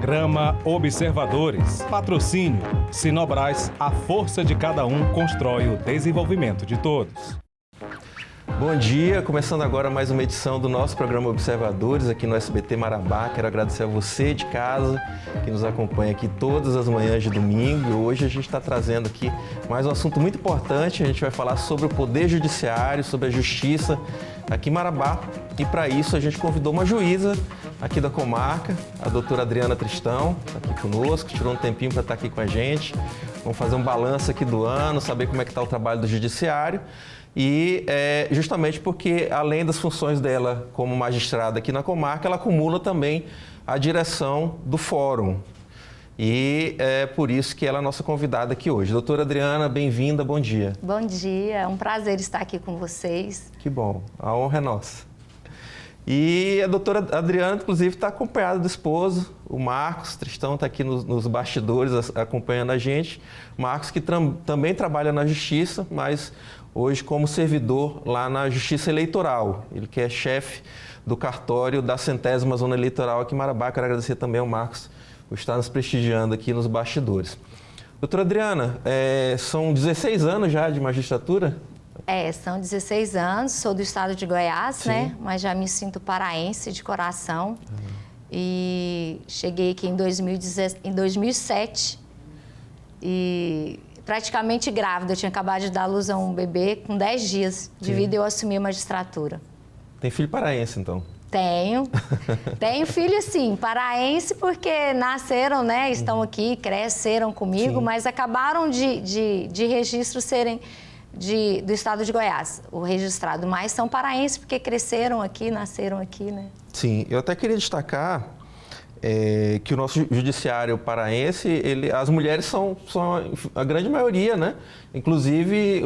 Programa Observadores. Patrocínio. Sinobras, a força de cada um constrói o desenvolvimento de todos. Bom dia, começando agora mais uma edição do nosso programa Observadores aqui no SBT Marabá. Quero agradecer a você de casa que nos acompanha aqui todas as manhãs de domingo. Hoje a gente está trazendo aqui mais um assunto muito importante. A gente vai falar sobre o Poder Judiciário, sobre a Justiça aqui em Marabá. E para isso a gente convidou uma juíza aqui da comarca, a doutora Adriana Tristão, está aqui conosco, tirou um tempinho para estar aqui com a gente. Vamos fazer um balanço aqui do ano, saber como é que está o trabalho do Judiciário. E justamente porque, além das funções dela como magistrada aqui na comarca, ela acumula também a direção do fórum. E é por isso que ela é a nossa convidada aqui hoje. Doutora Adriana, bem-vinda, bom dia. Bom dia, é um prazer estar aqui com vocês. Que bom, a honra é nossa. E a doutora Adriana, inclusive, está acompanhada do esposo, o Marcos Tristão, está aqui nos bastidores acompanhando a gente. Marcos que também trabalha na Justiça, mas hoje como servidor lá na Justiça Eleitoral. Ele que é chefe do cartório da 100ª Zona Eleitoral aqui em Marabá. Quero agradecer também ao Marcos por estar nos prestigiando aqui nos bastidores. Doutora Adriana, são 16 anos já de magistratura? São 16 anos, sou do estado de Goiás, Sim. né? Mas já me sinto paraense de coração. E cheguei aqui em 2007 e praticamente grávida. Eu tinha acabado de dar à luz a um bebê com 10 dias de vida e eu assumi a magistratura. Tem filho paraense, então? Tenho. Tenho filho, sim, paraense, porque nasceram, né? Estão aqui, cresceram comigo, Sim. mas acabaram de registro serem do estado de Goiás, o registrado. Mas são paraenses porque cresceram aqui, nasceram aqui, né? Sim, eu até queria destacar que o nosso judiciário paraense, as mulheres são a grande maioria, né? Inclusive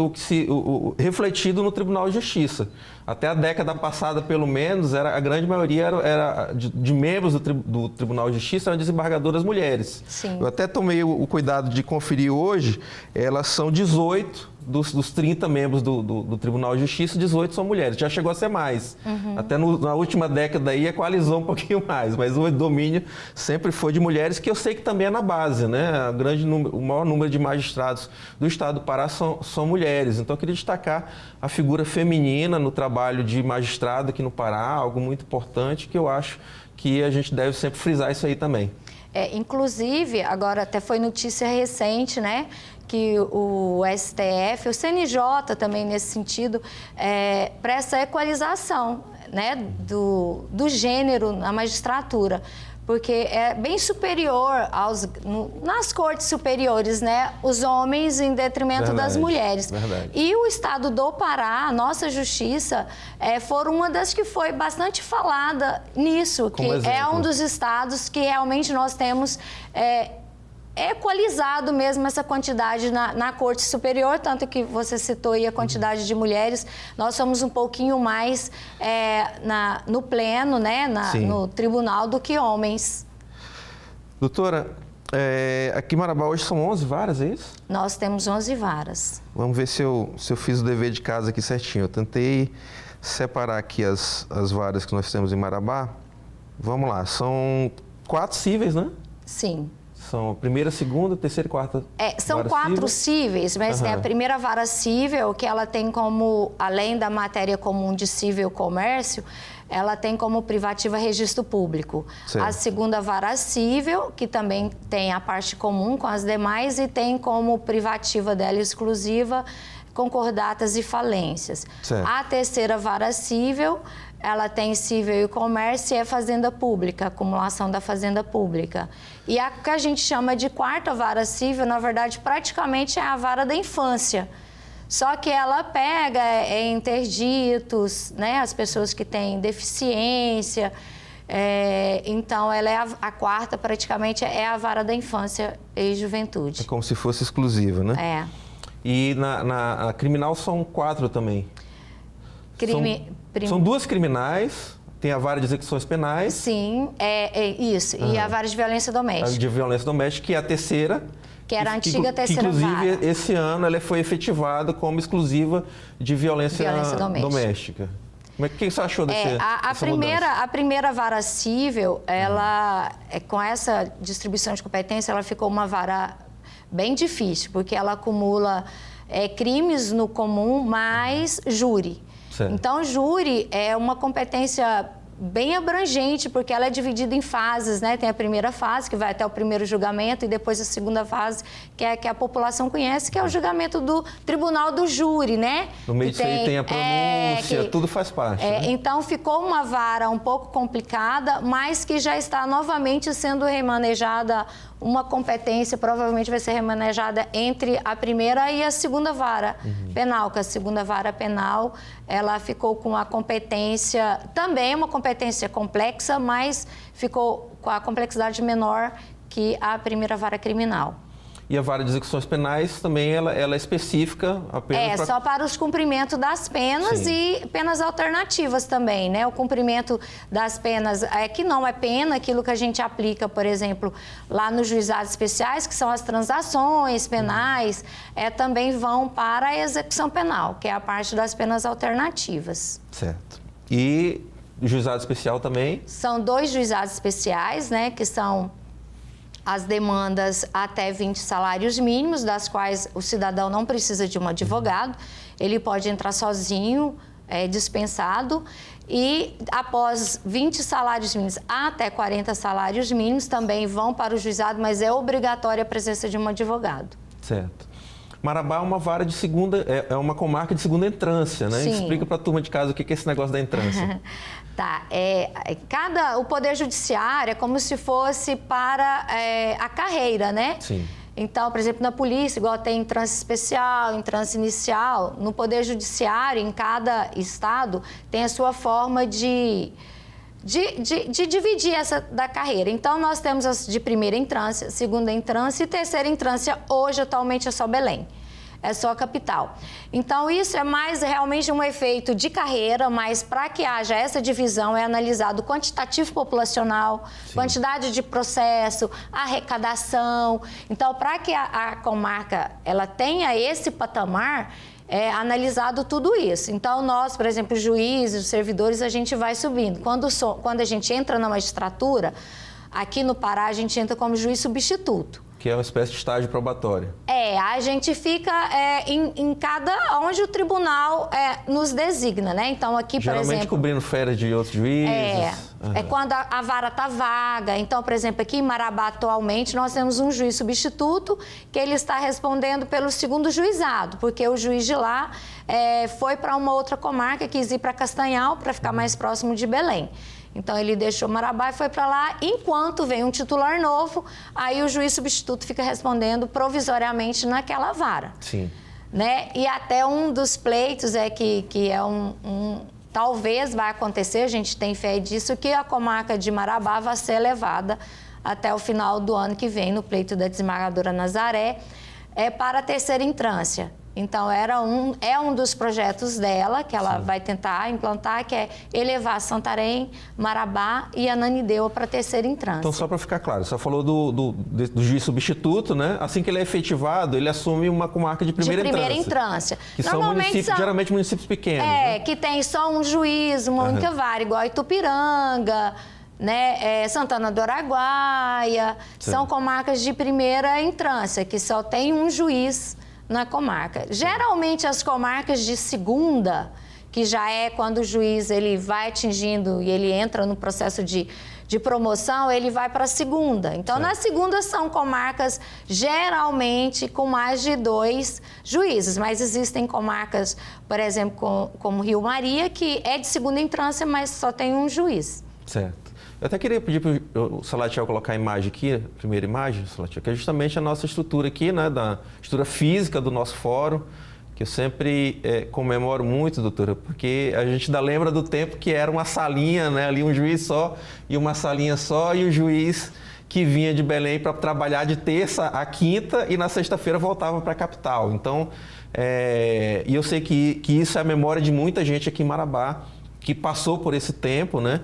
refletido no Tribunal de Justiça. Até a década passada, pelo menos, a grande maioria era de membros do Tribunal de Justiça eram desembargadoras mulheres. Sim. Eu até tomei o cuidado de conferir hoje, elas são 18 dos 30 membros do Tribunal de Justiça, 18 são mulheres. Já chegou a ser mais. Até na última década aí equalizou um pouquinho mais, mas o domínio sempre foi de mulheres, que eu sei que também é na base, né? O maior número de magistrados do estado do Pará são mulheres. Então eu queria destacar a figura feminina no trabalho de magistrado aqui no Pará, algo muito importante, que eu acho que a gente deve sempre frisar isso aí também. Inclusive, agora até foi notícia recente, né? Que o STF, o CNJ também nesse sentido, para essa equalização, né, do gênero na magistratura, porque é bem superior nas cortes superiores, né, os homens em detrimento das mulheres. Verdade. E o estado do Pará, a nossa justiça, foram uma das que foi bastante falada nisso, que é um dos estados que realmente nós temos equalizado mesmo essa quantidade na Corte Superior, tanto que você citou aí a quantidade de mulheres. Nós somos um pouquinho mais no pleno, né, no tribunal, do que homens. Doutora, aqui em Marabá hoje são 11 varas, é isso? Nós temos 11 varas. Vamos ver se eu fiz o dever de casa aqui certinho. Eu tentei separar aqui as varas que nós temos em Marabá. Vamos lá, são 4 cíveis, né? Sim. São a primeira, segunda, terceira e quarta. São 4 cíveis, mas tem a primeira vara cível, que ela tem como, além da matéria comum de cível comércio, ela tem como privativa registro público. Certo. A segunda vara cível, que também tem a parte comum com as demais, e tem como privativa dela exclusiva concordatas e falências. Certo. A terceira vara cível, ela tem cível e comércio e é fazenda pública, acumulação da fazenda pública. E a que a gente chama de quarta vara cível, na verdade, praticamente é a vara da infância. Só que ela pega interditos, né, as pessoas que têm deficiência. Então, ela é a quarta, praticamente, é a vara da infância e juventude. É como se fosse exclusiva, né? E na criminal são 4 também. São 2 criminais, tem a vara de execuções penais. Sim, isso. E a vara de violência doméstica. A de violência doméstica, que é a terceira. Que era a antiga terceira vara. Inclusive, esse ano ela foi efetivada como exclusiva de violência doméstica. Mas o que você achou dessa a primeira vara cível, ela, com essa distribuição de competência, ela ficou uma vara bem difícil, porque ela acumula crimes no comum mais júri. Certo. Então, júri é uma competência bem abrangente, porque ela é dividida em fases, né? Tem a primeira fase, que vai até o primeiro julgamento, e depois a segunda fase, que é que a população conhece, que é o julgamento do tribunal do júri, né? No meio disso aí tem a pronúncia, tudo faz parte. Né? Então, ficou uma vara um pouco complicada, mas que já está novamente sendo remanejada. Uma competência provavelmente vai ser remanejada entre a primeira e a segunda vara penal, que a segunda vara penal, ela ficou com a competência, também uma competência complexa, mas ficou com a complexidade menor que a primeira vara criminal. E a vara de execuções penais também ela é específica apenas só para os cumprimentos das penas. Sim. E penas alternativas também, né? O cumprimento das penas, que não é pena, aquilo que a gente aplica, por exemplo, lá nos juizados especiais, que são as transações penais, também vão para a execução penal, que é a parte das penas alternativas. Certo. E juizado especial também? São 2 juizados especiais, né? Que são as demandas até 20 salários mínimos, das quais o cidadão não precisa de um advogado, ele pode entrar sozinho, dispensado, e após 20 salários mínimos até 40 salários mínimos também vão para o juizado, mas é obrigatória a presença de um advogado. Certo. Marabá é uma vara de segunda, é uma comarca de segunda entrância, né? Sim. Explica para a turma de casa o que é esse negócio da entrância. Tá, o Poder Judiciário é como se fosse para a carreira, né? Sim. Então, por exemplo, na polícia, igual tem entrância especial, entrância inicial, no Poder Judiciário, em cada estado, tem a sua forma de dividir essa da carreira. Então, nós temos as de primeira entrância, segunda entrância e terceira entrância. Hoje, atualmente, é só Belém. É só a capital. Então, isso é mais realmente um efeito de carreira, mas para que haja essa divisão é analisado o quantitativo populacional, sim, quantidade de processo, arrecadação. Então, para que a comarca ela tenha esse patamar, é analisado tudo isso. Então, nós, por exemplo, juízes, servidores, a gente vai subindo. Quando a gente entra na magistratura, aqui no Pará, a gente entra como juiz substituto. Que é uma espécie de estágio probatório. A gente fica em cada... onde o tribunal nos designa, né? Então, aqui, por exemplo... Geralmente cobrindo férias de outros juízes. É quando a vara está vaga. Então, por exemplo, aqui em Marabá, atualmente, nós temos um juiz substituto que ele está respondendo pelo segundo juizado, porque o juiz de lá foi para uma outra comarca, quis ir para Castanhal, para ficar mais próximo de Belém. Então, ele deixou Marabá e foi para lá. Enquanto vem um titular novo, aí o juiz substituto fica respondendo provisoriamente naquela vara. Sim. Né? E até um dos pleitos que é talvez vai acontecer, a gente tem fé disso, que a comarca de Marabá vai ser elevada até o final do ano que vem, no pleito da desembargadora Nazaré, para a terceira entrância. Então, é um dos projetos dela, que ela, sim, vai tentar implantar, que é elevar Santarém, Marabá e Ananindeua para a terceira entrância. Então, só para ficar claro, você falou do juiz substituto, né? Assim que ele é efetivado, ele assume uma comarca de primeira entrância. Que são municípios, geralmente municípios pequenos. Né? Que tem só um juiz, uma única vara, igual Itupiranga, né? Santana do Araguaia. Sim. São comarcas de primeira entrância, que só tem um juiz na comarca. Geralmente as comarcas de segunda, que já é quando o juiz ele vai atingindo e ele entra no processo de promoção, ele vai para a segunda. Então, na segunda são comarcas geralmente com mais de 2 juízes, mas existem comarcas, por exemplo, como Rio Maria, que é de segunda entrância, mas só tem um juiz. Certo. Eu até queria pedir para o Salatiel colocar a imagem aqui, a primeira imagem, Salatiel, que é justamente a nossa estrutura aqui, né, da estrutura física do nosso fórum, que eu sempre comemoro muito, doutora, porque a gente ainda lembra do tempo que era uma salinha, né, ali um juiz só e uma salinha só, e o juiz que vinha de Belém para trabalhar de terça a quinta e na sexta-feira voltava para a capital. Então, e eu sei que isso é a memória de muita gente aqui em Marabá, que passou por esse tempo, né?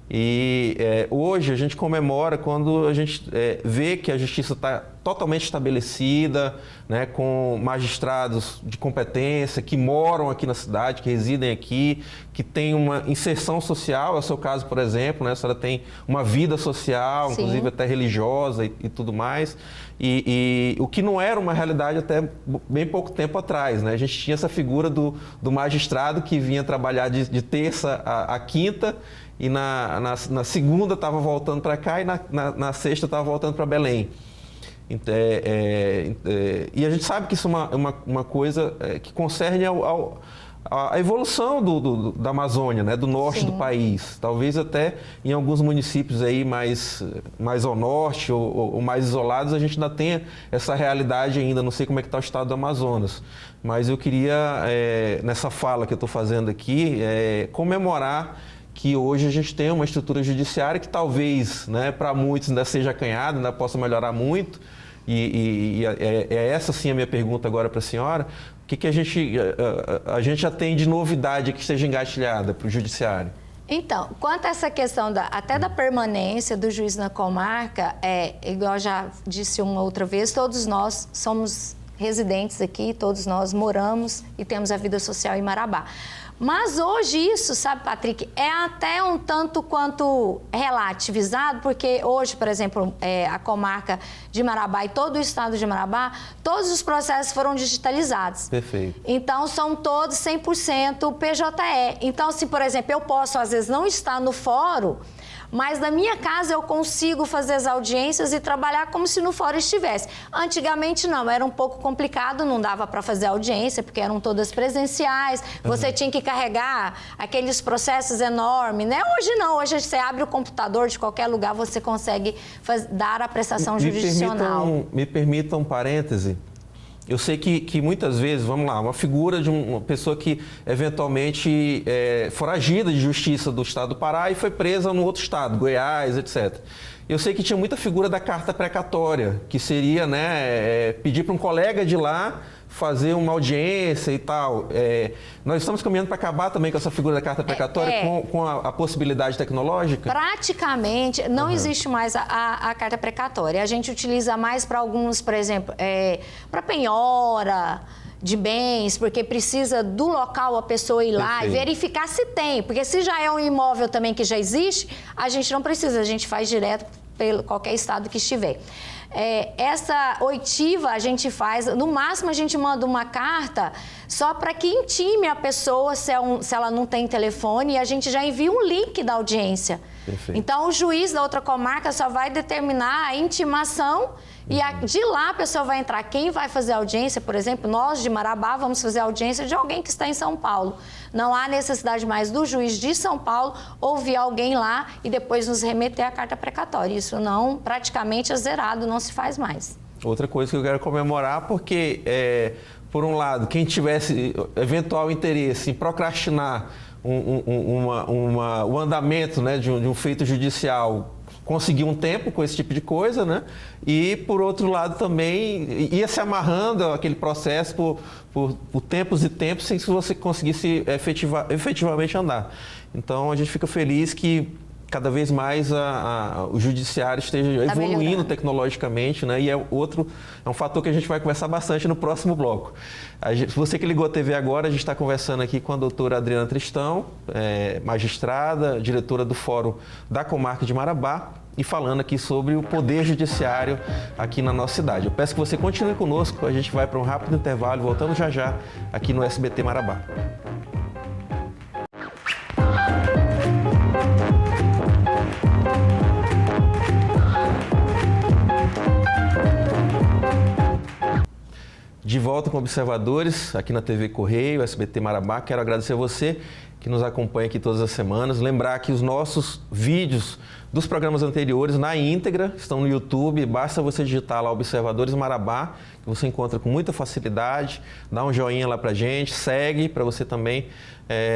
E hoje a gente comemora quando a gente vê que a justiça está totalmente estabelecida, né, com magistrados de competência, que moram aqui na cidade, que residem aqui, que tem uma inserção social, é o seu caso, por exemplo, né, a senhora tem uma vida social, Sim. inclusive até religiosa e tudo mais, e o que não era uma realidade até bem pouco tempo atrás, né? A gente tinha essa figura do magistrado que vinha trabalhar de terça a quinta, e na segunda estava voltando para cá e na sexta estava voltando para Belém. E a gente sabe que isso é uma coisa que concerne a evolução da Amazônia, né, do norte Sim. do país. Talvez até em alguns municípios aí mais ao norte ou mais isolados a gente ainda tenha essa realidade ainda. Não sei como é que está o estado do Amazonas. Mas eu queria, nessa fala que eu estou fazendo aqui, comemorar que hoje a gente tem uma estrutura judiciária que talvez, né, para muitos ainda seja acanhada, ainda possa melhorar muito. E essa sim a minha pergunta agora para a senhora. O que a gente já tem de novidade que esteja engatilhada para o judiciário? Então, quanto a essa questão até da permanência do juiz na comarca, igual eu já disse uma outra vez, todos nós somos residentes aqui, todos nós moramos e temos a vida social em Marabá. Mas hoje isso, sabe, Patrick, é até um tanto quanto relativizado, porque hoje, por exemplo, a comarca de Marabá e todo o estado de Marabá, todos os processos foram digitalizados. Perfeito. Então, são todos 100% PJE. Então, se, por exemplo, eu posso, às vezes, não estar no fórum, mas na minha casa eu consigo fazer as audiências e trabalhar como se no fórum estivesse. Antigamente não, era um pouco complicado, não dava para fazer audiência, porque eram todas presenciais, você tinha que carregar aqueles processos enormes, né? Hoje não, hoje você abre o computador de qualquer lugar, você consegue dar a prestação jurisdicional. Me permitam um parêntese. Eu sei que muitas vezes, vamos lá, uma figura de uma pessoa que eventualmente foragida de justiça do estado do Pará e foi presa no outro estado, Goiás, etc. Eu sei que tinha muita figura da carta precatória, que seria, né, pedir para um colega de lá fazer uma audiência e tal. Nós estamos caminhando para acabar também com essa figura da carta precatória com a possibilidade tecnológica? Praticamente não existe mais a carta precatória. A gente utiliza mais para alguns, por exemplo, para penhora de bens, porque precisa do local a pessoa ir lá e verificar se tem. Porque se já é um imóvel também que já existe, a gente não precisa, a gente faz direto pelo qualquer estado que estiver. Essa oitiva a gente faz, no máximo a gente manda uma carta só para que intime a pessoa se ela não tem telefone e a gente já envia um link da audiência. Perfeito. Então o juiz da outra comarca só vai determinar a intimação e de lá a pessoa vai entrar. Quem vai fazer a audiência, por exemplo, nós de Marabá vamos fazer a audiência de alguém que está em São Paulo. Não há necessidade mais do juiz de São Paulo ouvir alguém lá e depois nos remeter a carta precatória. Isso não, praticamente é zerado, não se faz mais. Outra coisa que eu quero comemorar, porque, por um lado, quem tivesse eventual interesse em procrastinar o andamento, né, de um feito judicial, conseguir um tempo com esse tipo de coisa, né? E, por outro lado, também ia se amarrando aquele processo por tempos e tempos sem que você conseguisse efetivamente andar. Então, a gente fica feliz que cada vez mais o judiciário esteja evoluindo tecnologicamente, né? E é um fator que a gente vai conversar bastante no próximo bloco. Você que ligou a TV agora, a gente está conversando aqui com a doutora Adriana Tristão, magistrada, diretora do Fórum da Comarca de Marabá, e falando aqui sobre o poder judiciário aqui na nossa cidade. Eu peço que você continue conosco, a gente vai para um rápido intervalo, voltando já aqui no SBT Marabá. De volta com Observadores, aqui na TV Correio, SBT Marabá. Quero agradecer a você que nos acompanha aqui todas as semanas. Lembrar que os nossos vídeos dos programas anteriores na íntegra estão no YouTube. Basta você digitar lá Observadores Marabá, que você encontra com muita facilidade. Dá um joinha lá pra gente, segue para você também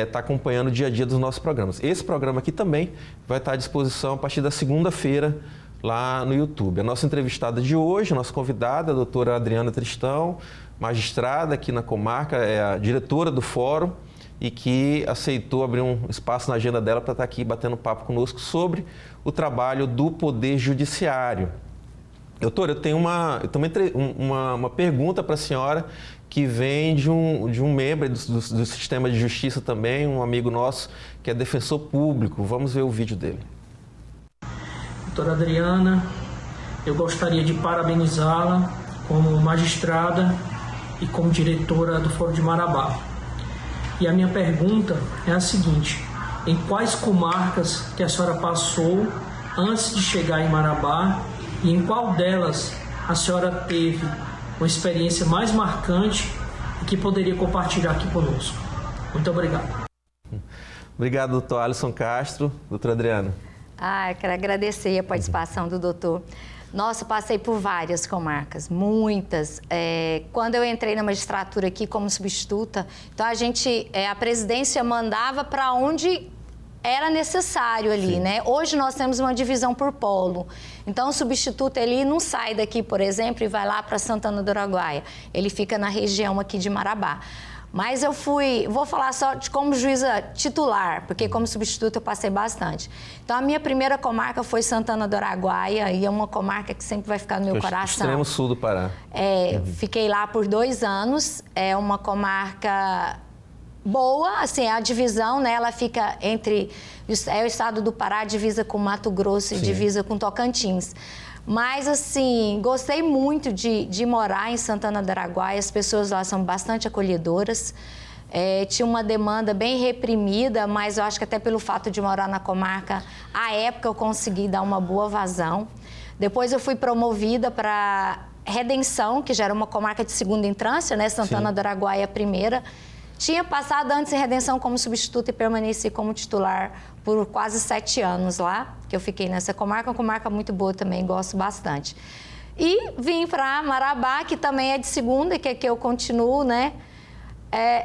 estar acompanhando o dia a dia dos nossos programas. Esse programa aqui também vai estar à disposição a partir da segunda-feira lá no YouTube. A nossa entrevistada de hoje, a nossa convidada, a doutora Adriana Tristão, magistrada aqui na comarca, é a diretora do Fórum e que aceitou abrir um espaço na agenda dela para estar aqui batendo papo conosco sobre o trabalho do Poder Judiciário. Doutora, eu tenho uma pergunta para a senhora que vem de um membro do sistema de justiça também, um amigo nosso que é defensor público. Vamos ver o vídeo dele. Doutora Adriana, eu gostaria de parabenizá-la como magistrada e como diretora do Fórum de Marabá. E a minha pergunta é a seguinte: em quais comarcas que a senhora passou antes de chegar em Marabá e em qual delas a senhora teve uma experiência mais marcante e que poderia compartilhar aqui conosco? Muito obrigado. Obrigado, doutor Alisson Castro. Doutora Adriana. Eu quero agradecer a participação do doutor. Nossa, passei por várias comarcas, muitas. Quando eu entrei na magistratura aqui como substituta, então a presidência mandava para onde era necessário ali, Sim. né? Hoje nós temos uma divisão por polo. Então o substituto ele não sai daqui, por exemplo, e vai lá para Santana do Araguaia. Ele fica na região aqui de Marabá. Mas vou falar só de como juíza titular, porque como substituta eu passei bastante. Então a minha primeira comarca foi Santana do Araguaia, e é uma comarca que sempre vai ficar no meu coração. Extremo sul do Pará. Fiquei lá por 2 anos, é uma comarca boa, assim, a divisão, né, ela fica entre o estado do Pará, divisa com Mato Grosso e divisa com Tocantins. Mas, assim, gostei muito de morar em Santana do Araguaia, as pessoas lá são bastante acolhedoras. Tinha uma demanda bem reprimida, mas eu acho que até pelo fato de morar na comarca, à época eu consegui dar uma boa vazão. Depois eu fui promovida para Redenção, que já era uma comarca de segunda entrância, né, Santana do Araguaia primeira. Tinha passado antes em Redenção como substituta e permaneci como titular por quase 7 anos lá, que eu fiquei nessa comarca, uma comarca muito boa também, gosto bastante. E vim para Marabá, que também é de segunda, que é que eu continuo, né?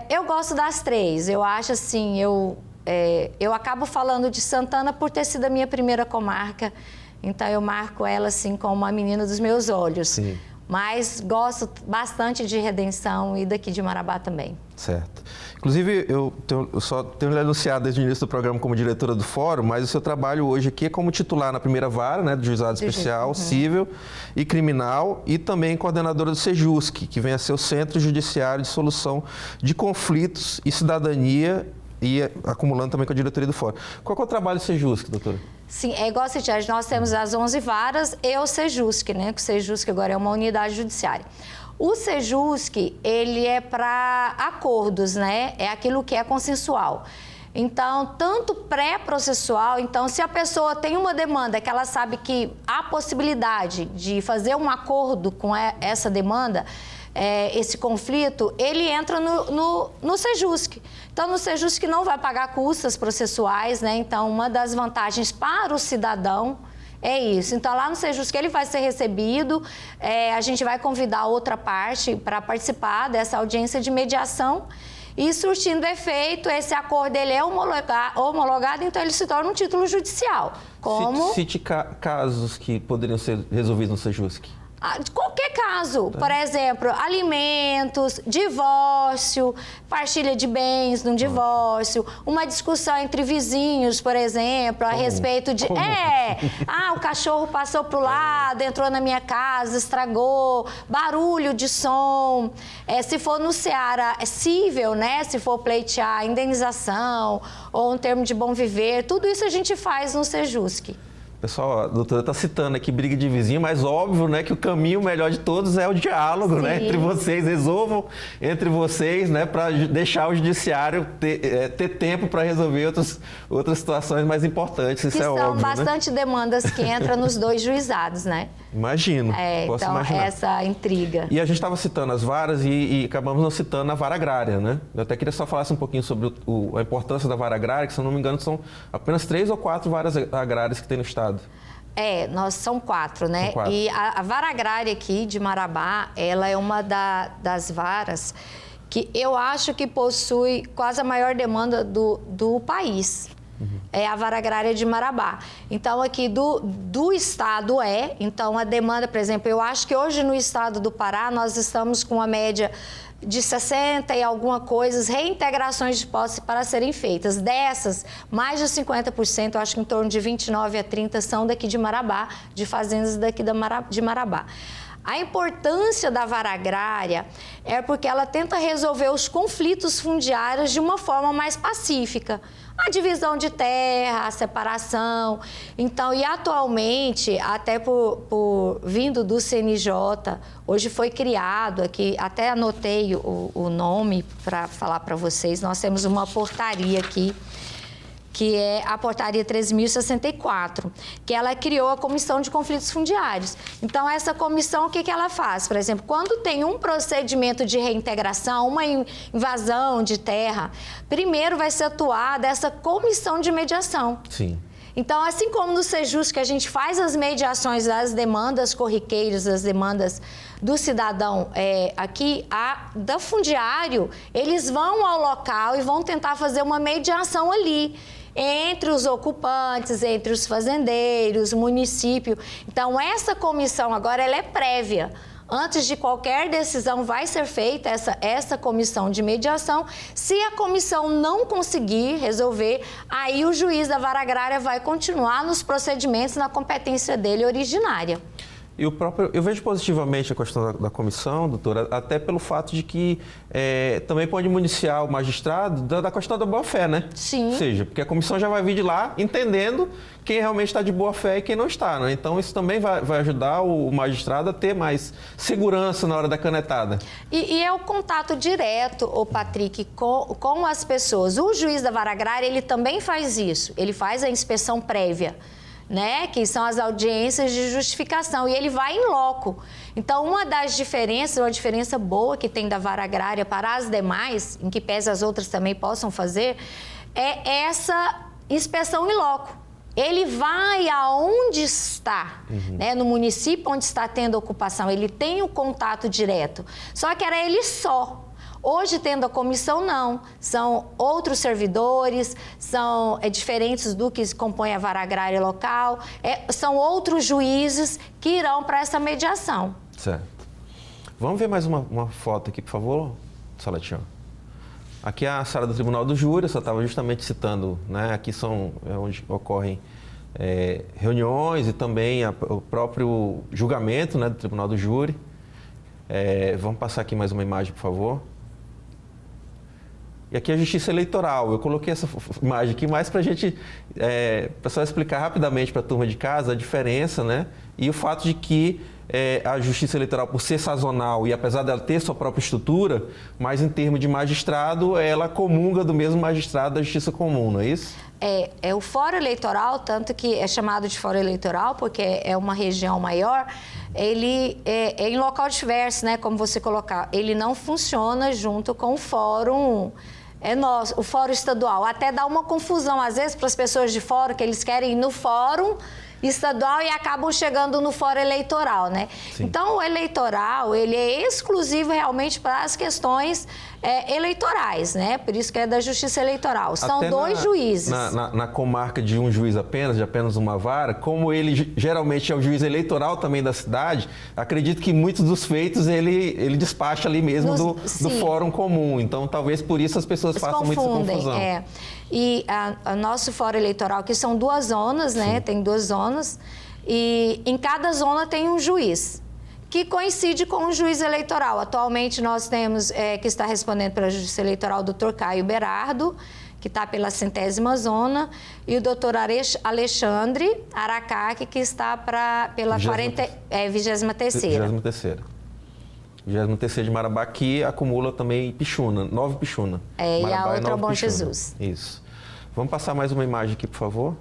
Eu gosto das 3, eu acho assim, eu acabo falando de Santana por ter sido a minha primeira comarca, então eu marco ela assim como a menina dos meus olhos. Sim. Mas gosto bastante de Redenção e daqui de Marabá também. Certo. Inclusive, eu só tenho lhe anunciado desde o início do programa como diretora do Fórum, mas o seu trabalho hoje aqui é como titular na primeira vara, né, do Juizado Especial, Cível e Criminal, e também coordenadora do Sejusc, que vem a ser o Centro Judiciário de Solução de Conflitos e Cidadania, e acumulando também com a diretoria do Fórum. Qual que é o trabalho do Sejusc, doutora? Sim, é igual a Sejusc, nós temos as 11 varas e o Sejusc, né? Que o Sejusc agora é uma unidade judiciária. O Sejusc, ele é para acordos, né? É aquilo que é consensual. Então, tanto pré-processual, então, se a pessoa tem uma demanda que ela sabe que há possibilidade de fazer um acordo com essa demanda, esse conflito, ele entra no Sejusc. Então, no Sejusc não vai pagar custas processuais, né? Então, uma das vantagens para o cidadão é isso. Então, lá no Sejusc ele vai ser recebido, a gente vai convidar a outra parte para participar dessa audiência de mediação e, surtindo efeito, esse acordo ele é homologado, então ele se torna um título judicial. Cite casos que poderiam ser resolvidos no Sejusc. De qualquer caso, por exemplo, alimentos, divórcio, partilha de bens num divórcio, uma discussão entre vizinhos, por exemplo, a respeito de... o cachorro passou pro lado, entrou na minha casa, estragou, barulho de som. Se for no seara cível, né, se for pleitear indenização ou um termo de bom viver, tudo isso a gente faz no Sejusc. Pessoal, a doutora está citando aqui briga de vizinho, mas óbvio, né, que o caminho melhor de todos é o diálogo, né, entre vocês, resolvam entre vocês, né, para deixar o judiciário ter tempo para resolver outras situações mais importantes, isso é óbvio, são bastante demandas que entram nos 2 juizados, né? Imagino, posso imaginar. Essa intriga. E a gente estava citando as varas e acabamos não citando a vara agrária, né? Eu até queria só falar um pouquinho sobre a importância da vara agrária, que se eu não me engano são apenas 3 ou 4 varas agrárias que tem no estado. Nós são 4, né? São 4. E a vara agrária aqui de Marabá, ela é uma das varas que eu acho que possui quase a maior demanda do país. É a vara agrária de Marabá. Então, aqui do estado então a demanda, por exemplo, eu acho que hoje no estado do Pará nós estamos com uma média de 60 e alguma coisa, reintegrações de posse para serem feitas. Dessas, mais de 50%, eu acho que em torno de 29 a 30 são daqui de Marabá, de fazendas daqui de Marabá. A importância da vara agrária é porque ela tenta resolver os conflitos fundiários de uma forma mais pacífica. A divisão de terra, a separação. Então, e atualmente, até por vindo do CNJ, hoje foi criado aqui, até anotei o nome para falar para vocês, nós temos uma portaria aqui, que é a portaria 13.064, que ela criou a Comissão de Conflitos Fundiários. Então, essa comissão, o que ela faz? Por exemplo, quando tem um procedimento de reintegração, uma invasão de terra, primeiro vai ser atuada essa comissão de mediação. Sim. Então, assim como no Sejus, que a gente faz as mediações das demandas corriqueiras, das demandas do cidadão aqui, da fundiário, eles vão ao local e vão tentar fazer uma mediação ali, entre os ocupantes, entre os fazendeiros, o município. Então, essa comissão agora ela é prévia. Antes de qualquer decisão vai ser feita essa comissão de mediação. Se a comissão não conseguir resolver, aí o juiz da vara agrária vai continuar nos procedimentos na competência dele originária. E eu vejo positivamente a questão da comissão, doutora, até pelo fato de que também pode municiar o magistrado da questão da boa-fé, né? Sim. Ou seja, porque a comissão já vai vir de lá entendendo quem realmente está de boa-fé e quem não está, né? Então, isso também vai ajudar o magistrado a ter mais segurança na hora da canetada. E é o contato direto, Patrick, com as pessoas. O juiz da vara agrária, ele também faz isso. Ele faz a inspeção prévia, né, que são as audiências de justificação, e ele vai em loco. Então, uma das diferenças, uma diferença boa que tem da vara agrária para as demais, em que pese as outras também possam fazer, é essa inspeção em loco. Ele vai aonde está, né, no município onde está tendo ocupação, ele tem o contato direto, só que era ele só. Hoje, tendo a comissão, não. São outros servidores, são diferentes do que compõe a vara agrária local, são outros juízes que irão para essa mediação. Certo. Vamos ver mais uma foto aqui, por favor, Salatiel. Aqui é a sala do Tribunal do Júri, eu só estava justamente citando, né? Aqui é onde ocorrem reuniões e também o próprio julgamento, né, do Tribunal do Júri. Vamos passar aqui mais uma imagem, por favor. E aqui é a Justiça Eleitoral. Eu coloquei essa imagem aqui mais para a gente, só explicar rapidamente para a turma de casa a diferença, né? E o fato de que a Justiça Eleitoral, por ser sazonal e apesar dela ter sua própria estrutura, mas em termos de magistrado, ela comunga do mesmo magistrado da Justiça Comum, não é isso? É o Fórum Eleitoral, tanto que é chamado de Fórum Eleitoral, porque é uma região maior, ele é em local diverso, né? Como você colocar, ele não funciona junto com o Fórum o Fórum Estadual. Até dá uma confusão, às vezes, para as pessoas de fora, que eles querem ir no Fórum Estadual e acabam chegando no Fórum Eleitoral, né? Sim. Então, o eleitoral, ele é exclusivo realmente para as questões eleitorais, né? Por isso que é da Justiça Eleitoral. São até dois juízes. Na comarca de um juiz apenas, de apenas uma vara, como ele geralmente é o juiz eleitoral também da cidade, acredito que muitos dos feitos ele despacha ali mesmo do fórum comum. Então, talvez por isso as pessoas façam muita confusão. E o nosso fórum eleitoral, que são 2 zonas, né? Tem 2 zonas, e em cada zona tem um juiz, que coincide com o juiz eleitoral. Atualmente nós temos, que está respondendo pela Justiça Eleitoral, o doutor Caio Berardo, que está pela 100ª zona, e o doutor Alexandre Aracaque, que está pela 23ª. 23ª de Marabá, que acumula também Pixuna, 9 Pixuna. E a outra Bom Pixuna. Jesus. Isso. Vamos passar mais uma imagem aqui, por favor.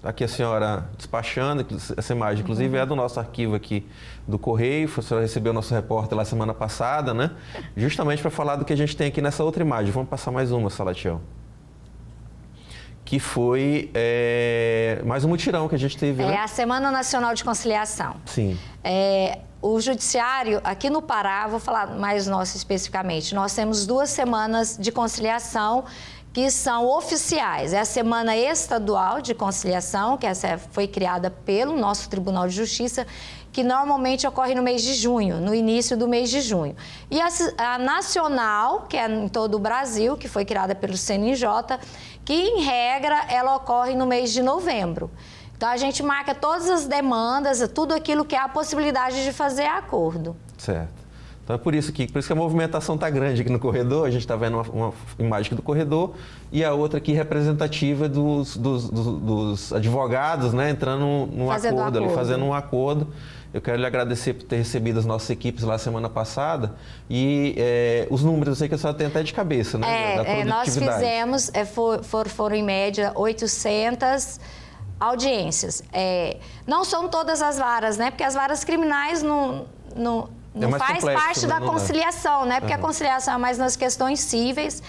Aqui a senhora despachando, essa imagem, inclusive, é do nosso arquivo aqui do Correio. A senhora recebeu o nosso repórter lá semana passada, né? Justamente para falar do que a gente tem aqui nessa outra imagem. Vamos passar mais uma, Salatiel. Que foi mais um mutirão que a gente teve, né? A Semana Nacional de Conciliação. Sim. O Judiciário, aqui no Pará, vou falar mais nosso especificamente, nós temos 2 semanas de conciliação que são oficiais. É a Semana Estadual de Conciliação, que essa foi criada pelo nosso Tribunal de Justiça, que normalmente ocorre no mês de junho, no início do mês de junho. E a nacional, que é em todo o Brasil, que foi criada pelo CNJ, que, em regra, ela ocorre no mês de novembro. Então, a gente marca todas as demandas, tudo aquilo que é a possibilidade de fazer acordo. Certo. Então, é por isso que a movimentação está grande aqui no corredor. A gente está vendo uma imagem aqui do corredor e a outra aqui representativa dos advogados, né, entrando num acordo ali, fazendo um acordo. Eu quero lhe agradecer por ter recebido as nossas equipes lá semana passada e os números, eu sei que a senhora tem até de cabeça, né, da produtividade. Nós fizemos, foram em média 800 audiências. Não são todas as varas, né, porque as varas criminais não faz parte da conciliação, né, porque a conciliação é mais nas questões cíveis.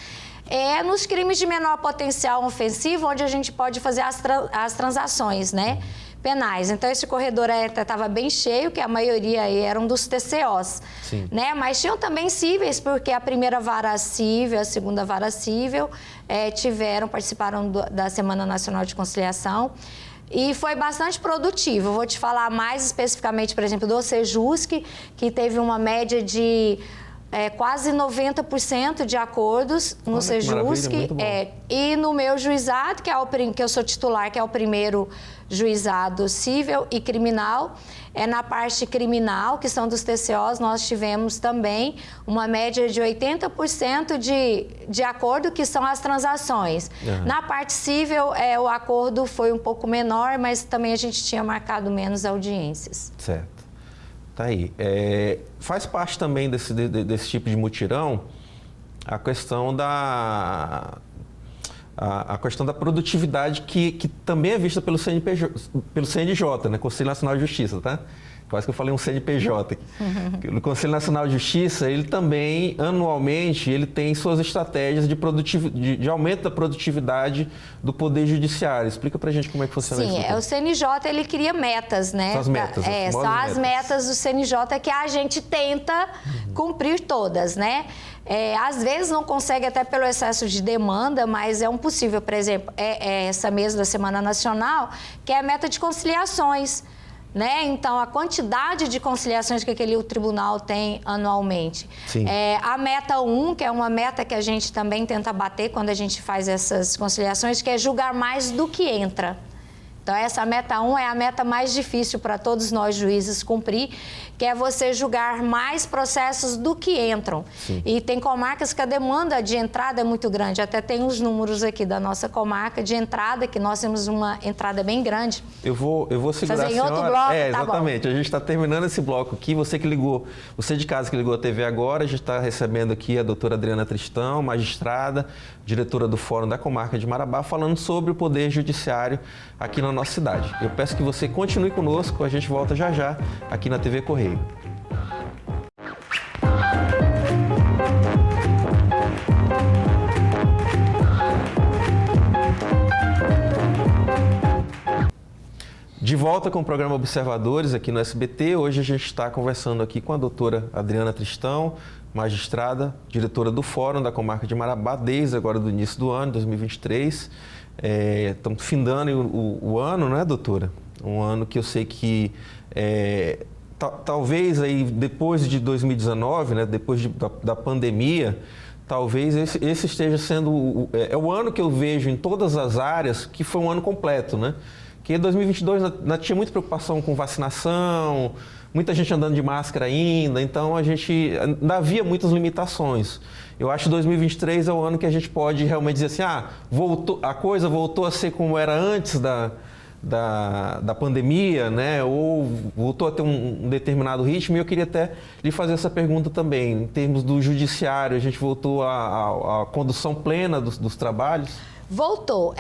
Nos crimes de menor potencial ofensivo, onde a gente pode fazer as transações, né, penais. Então, esse corredor estava bem cheio, que a maioria aí eram dos TCOs. Sim. Né? Mas tinham também cíveis, porque a primeira vara cível, a segunda vara cível participaram da Semana Nacional de Conciliação. E foi bastante produtivo. Eu vou te falar mais especificamente, por exemplo, do Sejusc, que teve uma média de quase 90% de acordos no Sejusc. E no meu juizado, que eu sou titular, que é o primeiro juizado cível e criminal, na parte criminal, que são dos TCOs, nós tivemos também uma média de 80% de acordo, que são as transações. Na parte cível, o acordo foi um pouco menor, mas também a gente tinha marcado menos audiências. Certo. Tá aí. Faz parte também desse tipo de mutirão a questão da produtividade que também é vista pelo CNJ, né? Conselho Nacional de Justiça, tá? Quase que eu falei um CNPJ aqui. O Conselho Nacional de Justiça, ele também, anualmente, ele tem suas estratégias de aumento da produtividade do Poder Judiciário. Explica pra gente como é que funciona isso. Sim, o CNJ, ele cria metas, né? São as metas. São as metas do CNJ que a gente tenta cumprir todas, né? Às vezes não consegue até pelo excesso de demanda, mas é um possível. Por exemplo, essa mesa da Semana Nacional, que é a meta de conciliações. Né? Então, a quantidade de conciliações que o tribunal tem anualmente. A meta 1, que é uma meta que a gente também tenta bater quando a gente faz essas conciliações, que é julgar mais do que entra. Então, essa meta 1 é a meta mais difícil para todos nós juízes cumprir, que é você julgar mais processos do que entram. Sim. E tem comarcas que a demanda de entrada é muito grande. Até tem os números aqui da nossa comarca de entrada, que nós temos uma entrada bem grande. Eu vou segurar fazer em outro bloco, tá exatamente. Bom. A gente está terminando esse bloco aqui. Você de casa que ligou a TV agora, a gente está recebendo aqui a doutora Adriana Tristão, magistrada, diretora do Fórum da Comarca de Marabá, falando sobre o Poder Judiciário aqui na nossa cidade. Eu peço que você continue conosco, a gente volta já já aqui na TV Correio. De volta com o programa Observadores aqui no SBT. Hoje a gente está conversando aqui com a doutora Adriana Tristão, magistrada, diretora do Fórum da Comarca de Marabá, desde agora do início do ano, 2023. Estamos findando o ano, né, doutora? Um ano que eu sei que talvez aí depois de 2019, né, depois da pandemia, talvez esse esteja sendo o ano que eu vejo em todas as áreas que foi um ano completo, né? Que em 2022 ainda tinha muita preocupação com vacinação, muita gente andando de máscara ainda, então ainda havia muitas limitações. Eu acho que 2023 é o ano que a gente pode realmente dizer assim, a coisa voltou a ser como era antes da pandemia, né? Ou voltou a ter um determinado ritmo. E eu queria até lhe fazer essa pergunta também. Em termos do judiciário, a gente voltou à condução plena dos trabalhos? Voltou.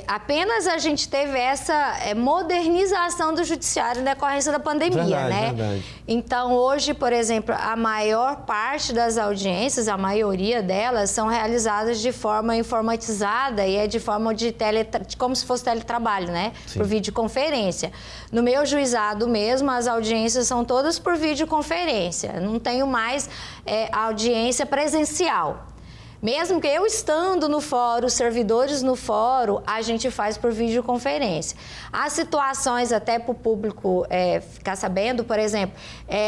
Apenas a gente teve essa modernização do judiciário na decorrência da pandemia, né? Verdade. Então, hoje, por exemplo, a maior parte das audiências, a maioria delas, são realizadas de forma informatizada e de forma como se fosse teletrabalho, né? Sim. Por videoconferência. No meu juizado mesmo, as audiências são todas por videoconferência. Não tenho mais audiência presencial. Mesmo que eu estando no fórum, os servidores no fórum, a gente faz por videoconferência. Há situações até para o público ficar sabendo, por exemplo,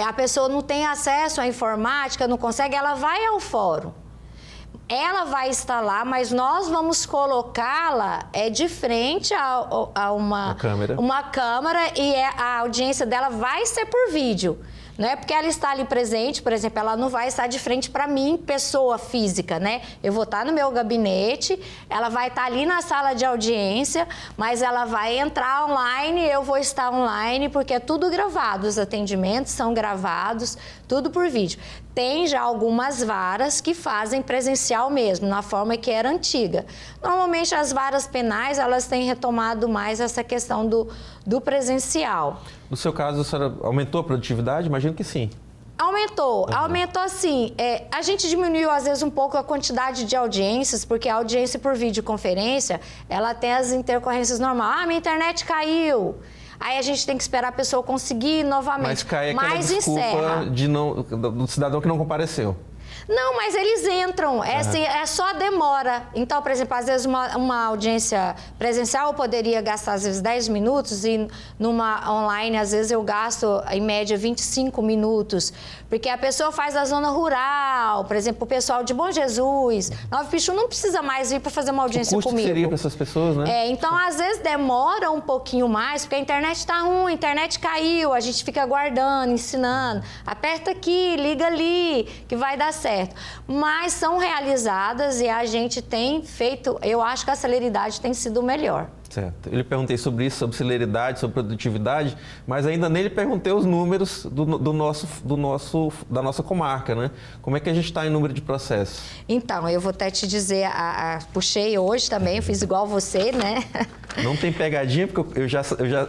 a pessoa não tem acesso à informática, não consegue, ela vai ao fórum. Ela vai estar lá, mas nós vamos colocá-la de frente a uma câmera e a audiência dela vai ser por vídeo. Não é porque ela está ali presente, por exemplo, ela não vai estar de frente para mim, pessoa física, né? Eu vou estar no meu gabinete, ela vai estar ali na sala de audiência, mas ela vai entrar online, eu vou estar online, porque é tudo gravado, os atendimentos são gravados, tudo por vídeo. Tem já algumas varas que fazem presencial mesmo, na forma que era antiga. Normalmente as varas penais, elas têm retomado mais essa questão do presencial. No seu caso, a senhora aumentou a produtividade? Imagino que sim. Aumentou assim, a gente diminuiu às vezes um pouco a quantidade de audiências, porque a audiência por videoconferência, ela tem as intercorrências normais. Minha internet caiu. Aí a gente tem que esperar a pessoa conseguir novamente. Mas cai aquela desculpa do cidadão que não compareceu. Não, mas eles entram, é só a demora. Então, por exemplo, às vezes uma audiência presencial eu poderia gastar às vezes 10 minutos e numa online, às vezes eu gasto em média 25 minutos, porque a pessoa faz da zona rural, por exemplo, o pessoal de Bom Jesus, Nova Pichu não precisa mais vir para fazer uma audiência comigo. O custo seria para essas pessoas, né? Então, às vezes demora um pouquinho mais, porque a internet está ruim, a internet caiu, a gente fica aguardando, ensinando, aperta aqui, liga ali, que vai dar certo. Mas são realizadas e a gente tem feito, eu acho que a celeridade tem sido melhor. Certo. Eu lhe perguntei sobre isso, sobre celeridade, sobre produtividade, mas ainda nele perguntei os números da nossa comarca, né? Como é que a gente está em número de processos? Então, eu vou até te dizer, puxei hoje também, eu fiz igual você, né? Não tem pegadinha, porque eu já sabia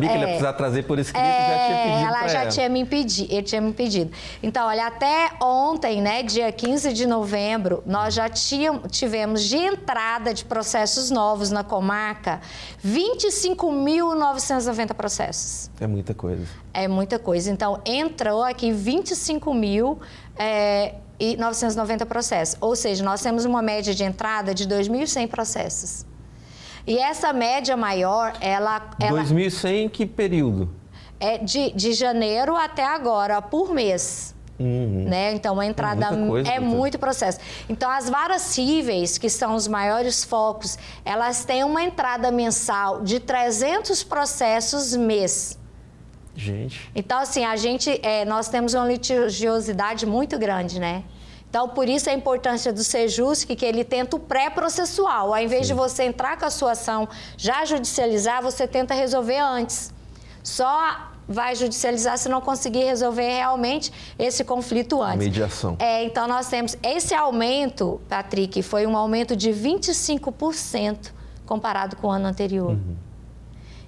que ele ia precisar trazer por escrito e já tinha pedido ela já tinha me pedido, ele tinha me pedido. Então, olha, até ontem, né, dia 15 de novembro, nós já tivemos de entrada de processos novos na comarca 25.990 processos. É muita coisa. É muita coisa. Então, entrou aqui 25.990 processos. Ou seja, nós temos uma média de entrada de 2.100 processos. E essa média maior, ela 2.100 em que período? É de janeiro até agora, por mês. Né? Então, a entrada muito processo. Então, as varas cíveis, que são os maiores focos, elas têm uma entrada mensal de 300 processos mês. Gente. Então, assim, nós temos uma litigiosidade muito grande, né? Então, por isso a importância do Sejusc, que ele tenta o pré-processual. Ao invés de você entrar com a sua ação, já judicializar, você tenta resolver antes. Só vai judicializar se não conseguir resolver realmente esse conflito antes. Mediação. Então, nós temos esse aumento, Patrick, foi um aumento de 25% comparado com o ano anterior.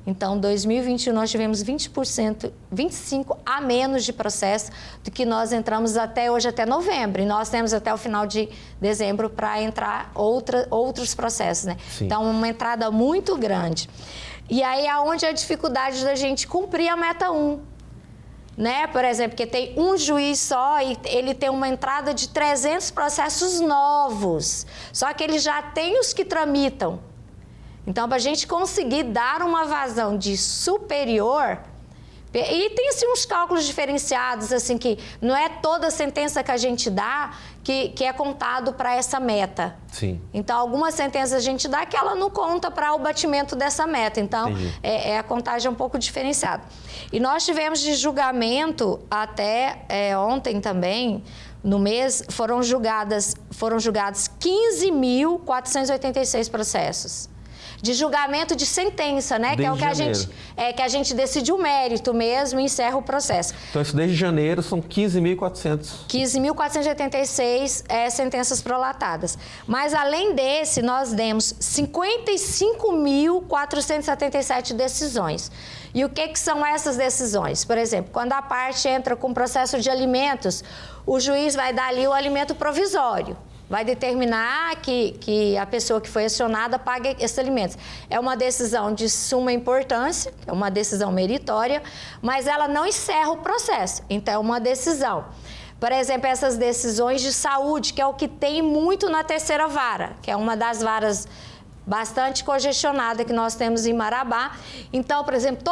Então, em 2021, nós tivemos 20%, 25% a menos de processo do que nós entramos até hoje, até novembro. E nós temos até o final de dezembro para entrar outros processos, né? Sim. Então, uma entrada muito grande. E aí, aonde a dificuldade da gente cumprir a meta 1, né? Por exemplo, porque tem um juiz só e ele tem uma entrada de 300 processos novos, só que ele já tem os que tramitam. Então, para a gente conseguir dar uma vazão de superior, e tem assim, uns cálculos diferenciados, assim, que não é toda sentença que a gente dá que é contado para essa meta. Sim. Então, algumas sentenças a gente dá que ela não conta para o batimento dessa meta. Então, a contagem é um pouco diferenciada. E nós tivemos de julgamento até ontem também, no mês, foram julgados 15.486 processos. De julgamento de sentença, né? Desde que é o que a gente decide o mérito mesmo e encerra o processo. Então, isso desde janeiro são 15.400. 15.486 sentenças prolatadas. Mas, além desse, nós demos 55.477 decisões. E o que são essas decisões? Por exemplo, quando a parte entra com processo de alimentos, o juiz vai dar ali o alimento provisório. Vai determinar que a pessoa que foi acionada pague esses alimentos. É uma decisão de suma importância, é uma decisão meritória, mas ela não encerra o processo. Então, é uma decisão. Por exemplo, essas decisões de saúde, que é o que tem muito na terceira vara, que é uma das varas bastante congestionada que nós temos em Marabá. Então, por exemplo,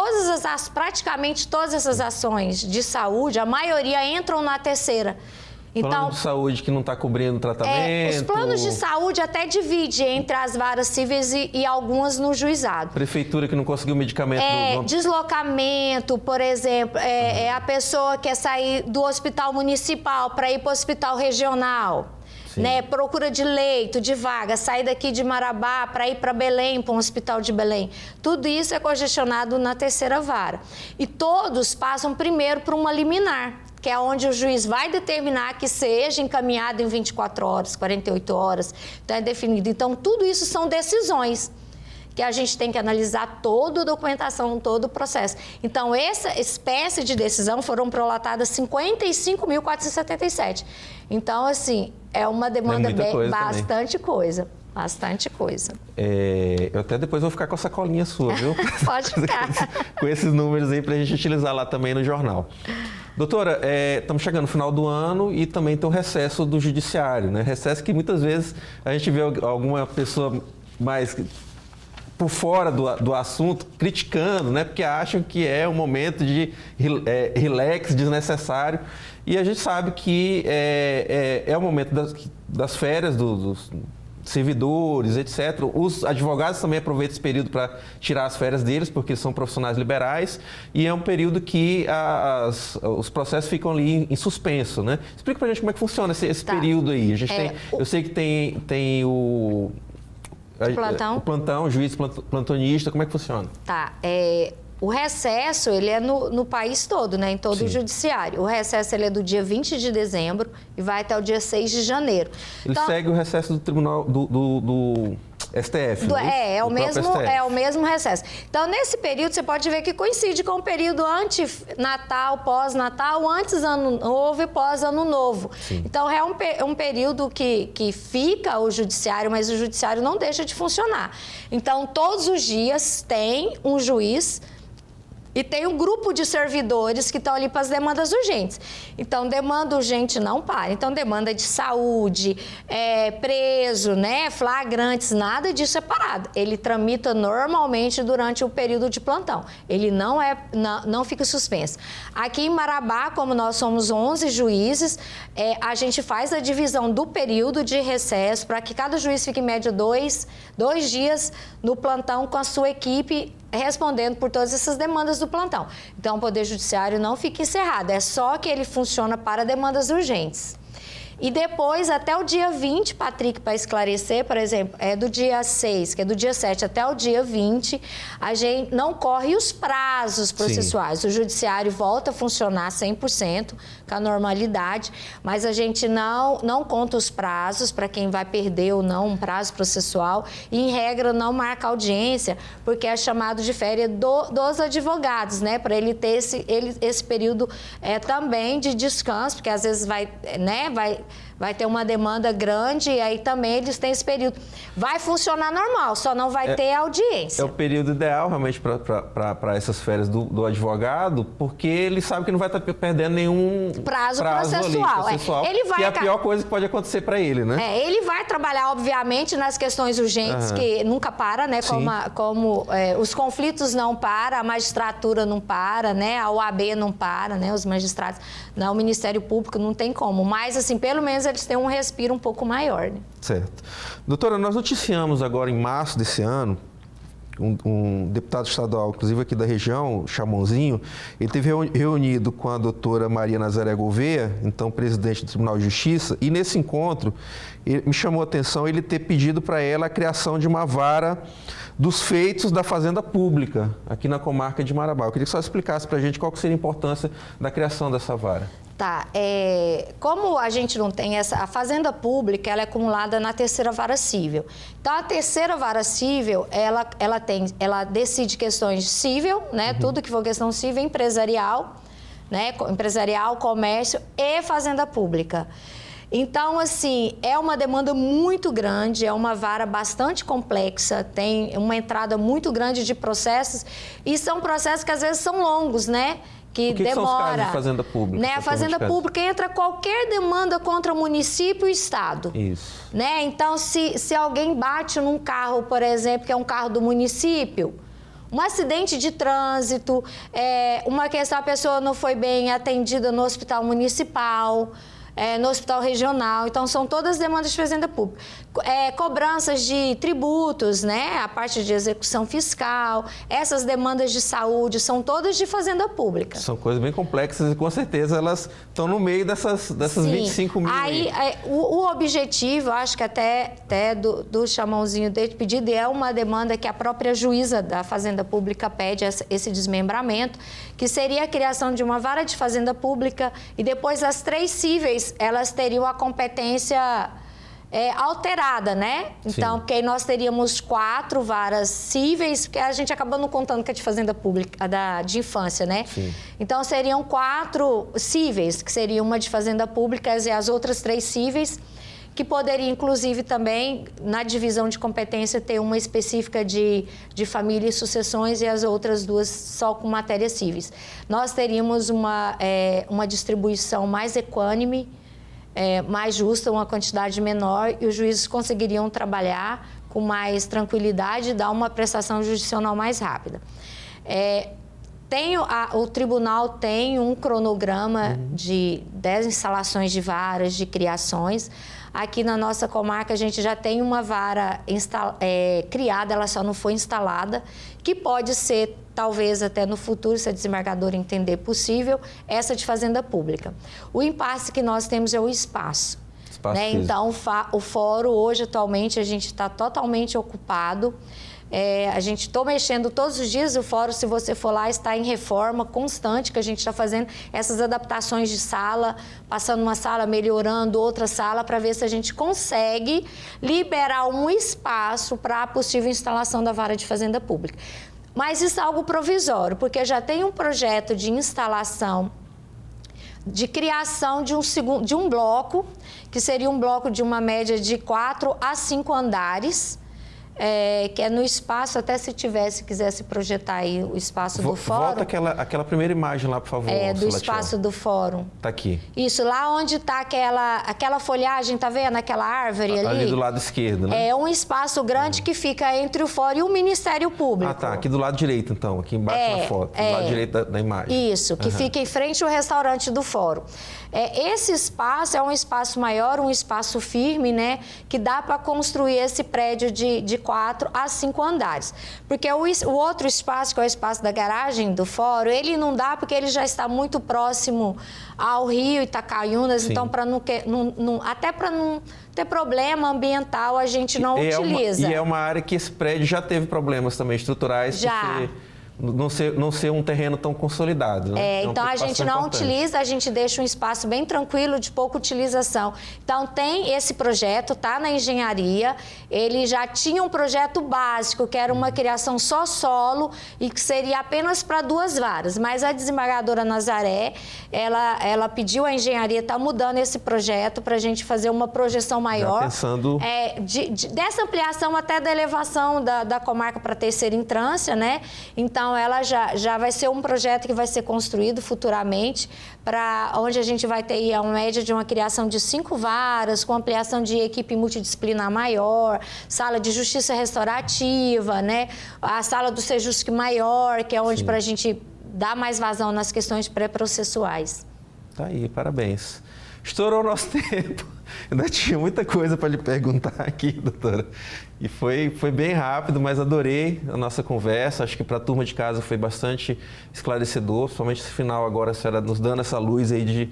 praticamente todas essas ações de saúde, a maioria entram na terceira. Então, plano de saúde que não está cobrindo o tratamento. Os planos de saúde até divide entre as varas cíveis e algumas no juizado. Prefeitura que não conseguiu medicamento. Deslocamento, por exemplo, a pessoa quer sair do hospital municipal para ir para o hospital regional. Né, procura de leito, de vaga, sair daqui de Marabá para ir para Belém, para um hospital de Belém. Tudo isso é congestionado na terceira vara. E todos passam primeiro por uma liminar, que é onde o juiz vai determinar que seja encaminhado em 24 horas, 48 horas, então é definido. Então, tudo isso são decisões que a gente tem que analisar toda a documentação, todo o processo. Então, essa espécie de decisão foram prolatadas 55.477. Então, assim, é uma demanda bastante coisa. Bastante coisa. Eu até depois vou ficar com a sacolinha sua, viu? Pode ficar. Com esses números aí para a gente utilizar lá também no jornal. Doutora, estamos chegando no final do ano e também tem o recesso do judiciário, né? Recesso que muitas vezes a gente vê alguma pessoa mais por fora do assunto criticando, né? Porque acham que é um momento de relax desnecessário. E a gente sabe que é o momento das férias dos servidores, etc. Os advogados também aproveitam esse período para tirar as férias deles, porque são profissionais liberais, e é um período que os processos ficam ali em suspenso, né? Explica pra gente como é que funciona esse período aí. A gente eu sei que tem o plantão, o juiz plantonista, como é que funciona? O recesso, ele é no país todo, né? Em todo o judiciário. O recesso, ele é do dia 20 de dezembro e vai até o dia 6 de janeiro. Ele segue o recesso do tribunal do STF, é o mesmo recesso. Então, nesse período, você pode ver que coincide com o período antes-natal, pós-natal, antes ano novo e pós-ano novo. Sim. Então, é um período que fica o judiciário, mas o judiciário não deixa de funcionar. Então, todos os dias tem um juiz e tem um grupo de servidores que estão ali para as demandas urgentes. Então, demanda urgente não para. Então, demanda de saúde, preso, né, flagrantes, nada disso é parado. Ele tramita normalmente durante o período de plantão. Ele não fica suspenso. Aqui em Marabá, como nós somos 11 juízes, a gente faz a divisão do período de recesso para que cada juiz fique em média dois dias no plantão com a sua equipe respondendo por todas essas demandas do plantão. Então, o Poder Judiciário não fica encerrado, é só que ele funciona para demandas urgentes. E depois, até o dia 20, Patrick, para esclarecer, por exemplo, do dia 6, que é do dia 7 até o dia 20, a gente não corre os prazos processuais. Sim. O judiciário volta a funcionar 100% com a normalidade, mas a gente não conta os prazos para quem vai perder ou não um prazo processual e, em regra, não marca audiência, porque é chamado de férias dos advogados, né? Para ele ter esse período também de descanso, porque às vezes vai ter uma demanda grande e aí também eles têm esse período. Vai funcionar normal, só não vai ter audiência. É o período ideal realmente para essas férias do advogado, porque ele sabe que não vai estar perdendo nenhum prazo processual. Ele vai, que é a pior coisa que pode acontecer para ele, né? Ele vai trabalhar, obviamente, nas questões urgentes, que nunca para, né? Como os conflitos não param, a magistratura não para, né? A OAB não para, né? Os magistrados, não, o Ministério Público não tem como. Mas, assim, pelo menos eles têm um respiro um pouco maior, né? Certo. Doutora, nós noticiamos agora em março desse ano, um deputado estadual, inclusive aqui da região, Chamonzinho, ele teve reunido com a doutora Maria Nazaré Gouveia, então presidente do Tribunal de Justiça, e nesse encontro me chamou a atenção ele ter pedido para ela a criação de uma vara dos feitos da fazenda pública aqui na comarca de Marabá. Eu queria que você explicasse para a gente qual que seria a importância da criação dessa vara. Como a gente não tem a fazenda pública, ela é acumulada na terceira vara cível. Então, a terceira vara cível, ela decide questões cível, né? Tudo que for questão cível, empresarial, né? Empresarial, comércio e fazenda pública. Então, assim, é uma demanda muito grande, é uma vara bastante complexa, tem uma entrada muito grande de processos e são processos que às vezes são longos, né? que demora. São os casos de fazenda pública? Né? A fazenda pública entra qualquer demanda contra o município e o Estado. Isso. Né? Então, se alguém bate num carro, por exemplo, que é um carro do município, um acidente de trânsito, uma questão, a pessoa não foi bem atendida no hospital municipal, no hospital regional, então são todas demandas de fazenda pública. Cobranças de tributos, né? A parte de execução fiscal, essas demandas de saúde, são todas de fazenda pública. São coisas bem complexas e com certeza elas estão no meio dessas 25 mil. Aí, o objetivo, acho que até do chamãozinho desse pedido, é uma demanda que a própria juíza da Fazenda Pública pede, esse desmembramento, que seria a criação de uma vara de fazenda pública e depois as 3 cíveis, elas teriam a competência alterada, né? Então, porque aí nós teríamos 4 varas cíveis, porque a gente acabou não contando que é de fazenda pública, de infância, né? Sim. Então, seriam 4 cíveis, que seria uma de fazenda pública e as outras 3 cíveis, que poderia, inclusive, também, na divisão de competência, ter uma específica de família e sucessões e as outras 2 só com matérias cíveis. Nós teríamos uma distribuição mais equânime, mais justa, uma quantidade menor, e os juízes conseguiriam trabalhar com mais tranquilidade e dar uma prestação judicional mais rápida. O tribunal tem um cronograma de 10 instalações de varas, de criações. Aqui na nossa comarca a gente já tem uma vara criada, ela só não foi instalada, que pode ser, talvez até no futuro, se a desembargadora entender possível, essa de fazenda pública. O impasse que nós temos é o espaço. Né? Então, o fórum hoje, atualmente, a gente está totalmente ocupado. A gente está mexendo todos os dias, o fórum, se você for lá, está em reforma constante, que a gente está fazendo essas adaptações de sala, passando uma sala, melhorando outra sala, para ver se a gente consegue liberar um espaço para a possível instalação da vara de fazenda pública. Mas isso é algo provisório, porque já tem um projeto de instalação, de criação de um bloco, que seria um bloco de uma média de 4 a 5 andares, que é no espaço, até se quisesse projetar aí o espaço do fórum. Volta aquela primeira imagem lá, por favor. Do espaço do fórum. Tá aqui. Isso, lá onde está aquela folhagem, tá vendo? Aquela árvore ali? Ali do lado esquerdo, né? É um espaço grande que fica entre o fórum e o Ministério Público. Ah, tá. Aqui do lado direito, então. Aqui embaixo na foto. Do lado direito da imagem. Isso, que fica em frente ao restaurante do fórum. Esse espaço é um espaço maior, um espaço firme, né? Que dá para construir esse prédio de 4 a 5 andares. Porque o outro espaço, que é o espaço da garagem do fórum, ele não dá porque ele já está muito próximo ao rio Itacaiunas. Sim. Então, até para não ter problema ambiental, a gente não utiliza. E é uma área que esse prédio já teve problemas também estruturais. Já. Não ser um terreno tão consolidado. Né? Então a gente não utiliza, a gente deixa um espaço bem tranquilo, de pouca utilização. Então tem esse projeto, está na engenharia, ele já tinha um projeto básico, que era uma criação só solo e que seria apenas para 2 varas. Mas a desembargadora Nazaré, ela pediu à engenharia, está mudando esse projeto para a gente fazer uma projeção maior. Já pensando... dessa ampliação até da elevação da comarca para terceira entrância, né? Então, ela já vai ser um projeto que vai ser construído futuramente, para onde a gente vai ter a média de uma criação de 5 varas, com ampliação de equipe multidisciplinar maior, sala de justiça restaurativa, né? A sala do Sejusc maior, que é onde para a gente dar mais vazão nas questões pré-processuais. Tá aí, parabéns. Estourou o nosso tempo. Ainda tinha muita coisa para lhe perguntar aqui, doutora. E foi bem rápido, mas adorei a nossa conversa. Acho que para a turma de casa foi bastante esclarecedor, principalmente esse final agora, a senhora nos dando essa luz aí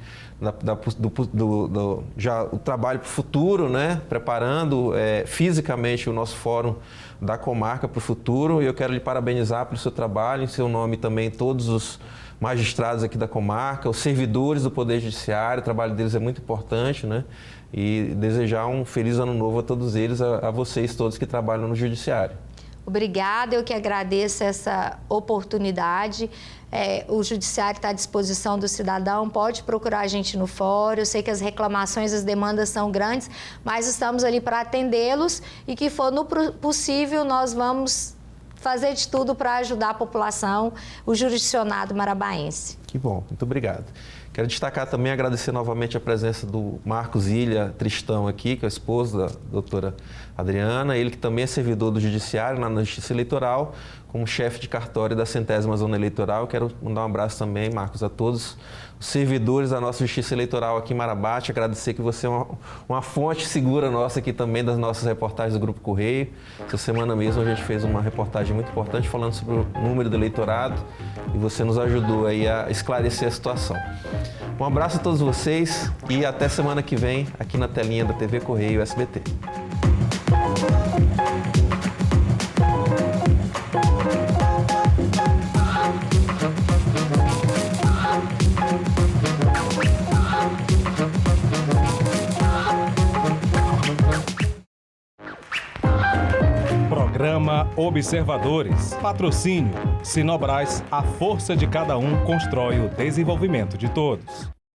já o trabalho para o futuro, né? Preparando fisicamente o nosso fórum da comarca para o futuro. E eu quero lhe parabenizar pelo seu trabalho, em seu nome também todos os magistrados aqui da comarca, os servidores do Poder Judiciário, o trabalho deles é muito importante, né? E desejar um feliz ano novo a todos eles, a vocês todos que trabalham no Judiciário. Obrigada, eu que agradeço essa oportunidade. O Judiciário está à disposição do cidadão, pode procurar a gente no fórum. Eu sei que as reclamações, as demandas são grandes, mas estamos ali para atendê-los e que for no possível nós vamos fazer de tudo para ajudar a população, o jurisdicionado marabaense. Que bom, muito obrigado. Quero destacar também, agradecer novamente a presença do Marcos Ilha Tristão aqui, que é o esposo da doutora Adriana, ele que também é servidor do Judiciário na Justiça Eleitoral, como chefe de cartório da 100ª Zona Eleitoral. Quero mandar um abraço também, Marcos, a todos os servidores da nossa Justiça Eleitoral aqui em Marabá. Te agradecer que você é uma fonte segura nossa aqui também das nossas reportagens do Grupo Correio. Essa semana mesmo a gente fez uma reportagem muito importante falando sobre o número do eleitorado e você nos ajudou aí a esclarecer a situação. Um abraço a todos vocês e até semana que vem aqui na telinha da TV Correio SBT. Programa Observadores. Patrocínio. Sinobras, a força de cada um constrói o desenvolvimento de todos.